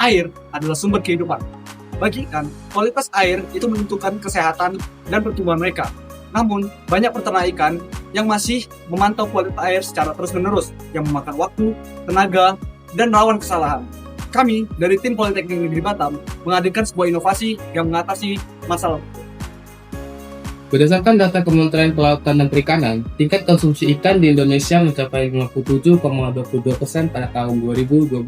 air adalah sumber kehidupan. Bagi ikan, kualitas air itu menentukan kesehatan dan pertumbuhan mereka. Namun, banyak peternak ikan yang masih memantau kualitas air secara terus-menerus, yang memakan waktu, tenaga, dan rawan kesalahan. Kami dari tim Politeknik Negeri Batam menghadirkan sebuah inovasi yang mengatasi masalah. Berdasarkan data Kementerian Kelautan dan Perikanan, tingkat konsumsi ikan di Indonesia mencapai 57,22% pada tahun 2022.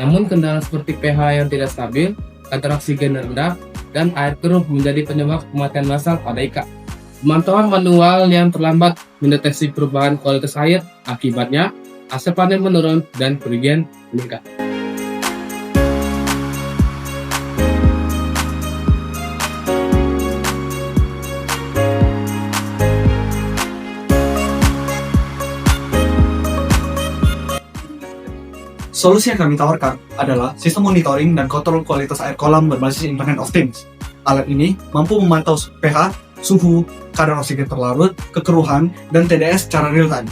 Namun kendala seperti pH yang tidak stabil, kadar oksigen rendah, dan air keruh menjadi penyebab kematian massal pada ikan. Pemantauan manual yang terlambat mendeteksi perubahan kualitas air, akibatnya hasil panen menurun dan kerugian meningkat. Solusi yang kami tawarkan adalah sistem monitoring dan kontrol kualitas air kolam berbasis Internet of Things. Alat ini mampu memantau pH, suhu, kadar oksigen terlarut, kekeruhan, dan TDS secara real-time,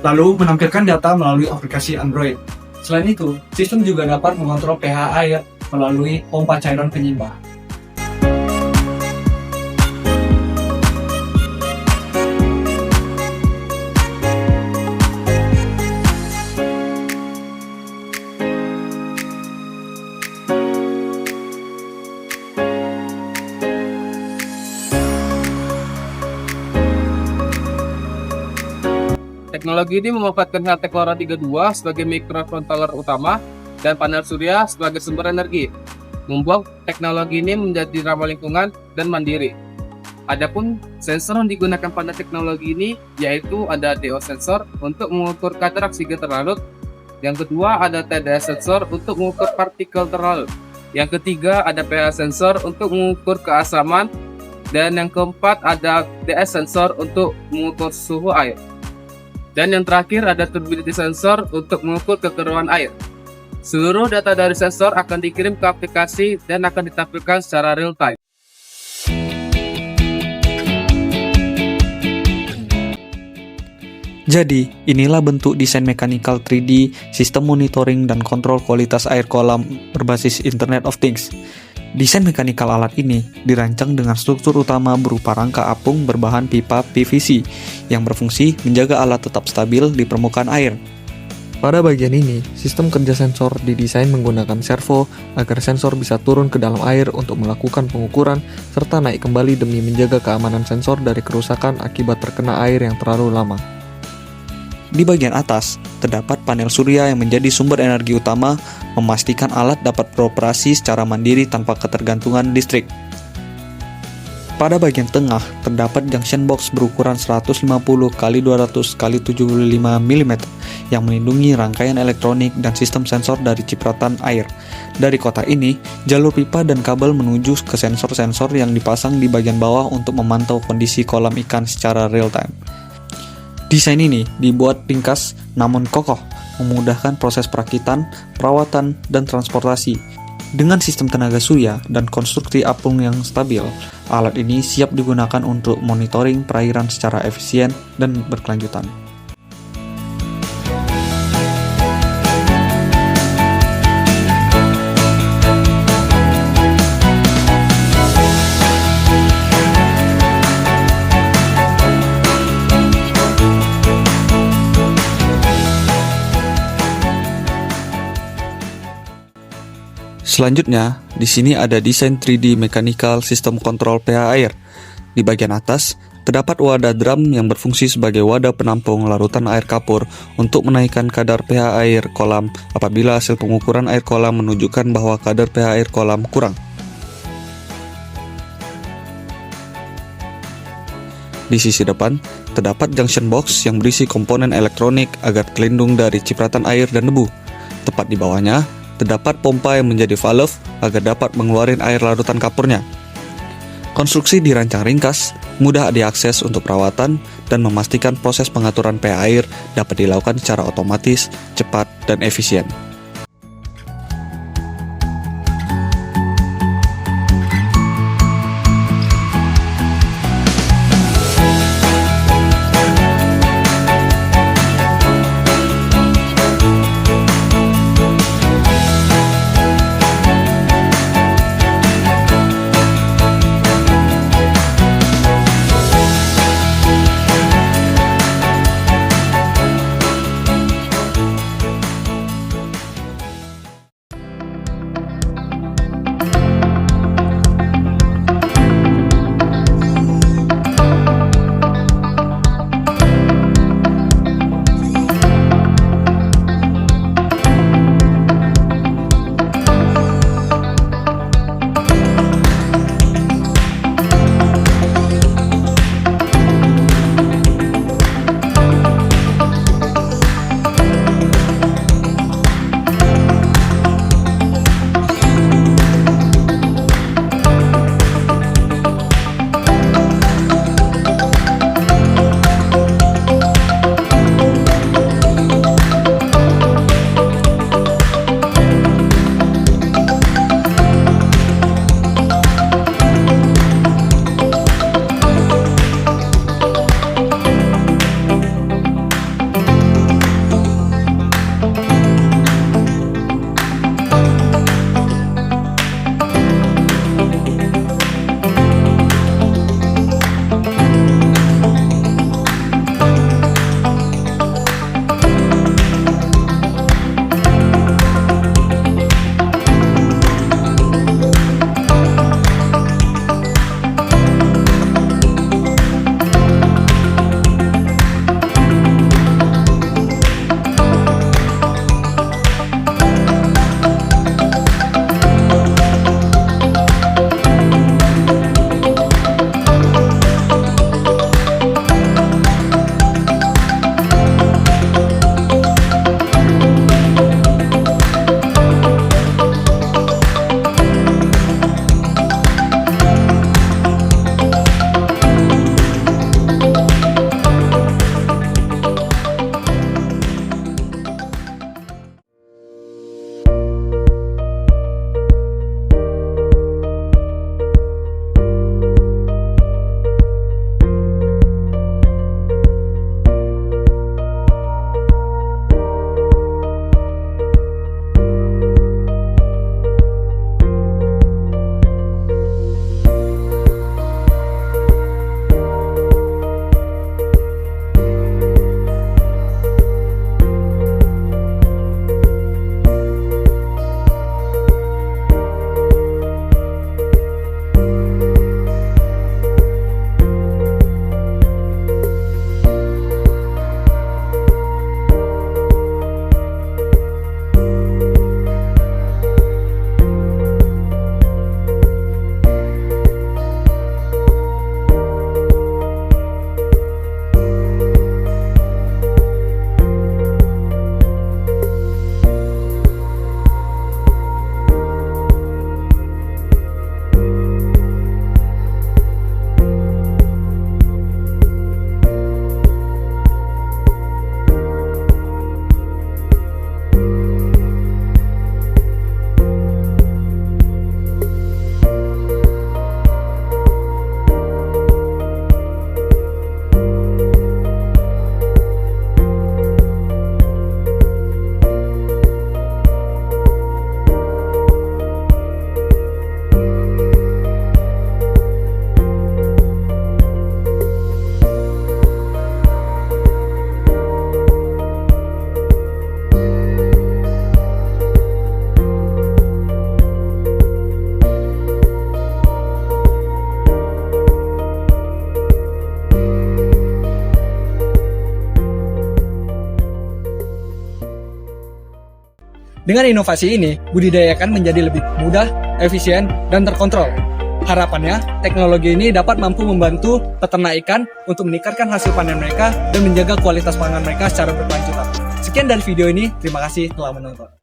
lalu menampilkan data melalui aplikasi Android. Selain itu, sistem juga dapat mengontrol pH air melalui pompa cairan penyimbang. Teknologi ini memanfaatkan HT Chlora 32 sebagai microcontroller utama dan panel surya sebagai sumber energi, membuat teknologi ini menjadi ramah lingkungan dan mandiri. Adapun sensor yang digunakan pada teknologi ini yaitu ada DO sensor untuk mengukur kadar oksigen terlarut, yang kedua ada TDS sensor untuk mengukur partikel terlarut, yang ketiga ada pH sensor untuk mengukur keasaman, dan yang keempat ada DS sensor untuk mengukur suhu air. Dan yang terakhir ada turbidity sensor untuk mengukur kekeruhan air. Seluruh data dari sensor akan dikirim ke aplikasi dan akan ditampilkan secara real time. Jadi, inilah bentuk desain mechanical 3D sistem monitoring dan kontrol kualitas air kolam berbasis Internet of Things. Desain mekanikal alat ini dirancang dengan struktur utama berupa rangka apung berbahan pipa PVC yang berfungsi menjaga alat tetap stabil di permukaan air. Pada bagian ini, sistem kerja sensor didesain menggunakan servo agar sensor bisa turun ke dalam air untuk melakukan pengukuran serta naik kembali demi menjaga keamanan sensor dari kerusakan akibat terkena air yang terlalu lama. Di bagian atas, terdapat panel surya yang menjadi sumber energi utama, memastikan alat dapat beroperasi secara mandiri tanpa ketergantungan listrik. Pada bagian tengah, terdapat junction box berukuran 150 x 200 x 75 mm yang melindungi rangkaian elektronik dan sistem sensor dari cipratan air. Dari kotak ini, jalur pipa dan kabel menuju ke sensor-sensor yang dipasang di bagian bawah untuk memantau kondisi kolam ikan secara real-time. Desain ini dibuat ringkas namun kokoh, memudahkan proses perakitan, perawatan, dan transportasi. Dengan sistem tenaga surya dan konstruksi apung yang stabil, alat ini siap digunakan untuk monitoring perairan secara efisien dan berkelanjutan. Selanjutnya, di sini ada desain 3D mechanical sistem kontrol pH air. Di bagian atas, terdapat wadah drum yang berfungsi sebagai wadah penampung larutan air kapur untuk menaikkan kadar pH air kolam apabila hasil pengukuran air kolam menunjukkan bahwa kadar pH air kolam kurang. Di sisi depan, terdapat junction box yang berisi komponen elektronik agar terlindung dari cipratan air dan debu. Tepat di bawahnya, terdapat pompa yang menjadi valve agar dapat mengeluarkan air larutan kapurnya. Konstruksi dirancang ringkas, mudah diakses untuk perawatan, dan memastikan proses pengaturan pH air dapat dilakukan secara otomatis, cepat, dan efisien. Dengan inovasi ini, budidaya ikan menjadi lebih mudah, efisien, dan terkontrol. Harapannya, teknologi ini dapat mampu membantu peternak ikan untuk meningkatkan hasil panen mereka dan menjaga kualitas pangan mereka secara berkelanjutan. Sekian dari video ini, terima kasih telah menonton.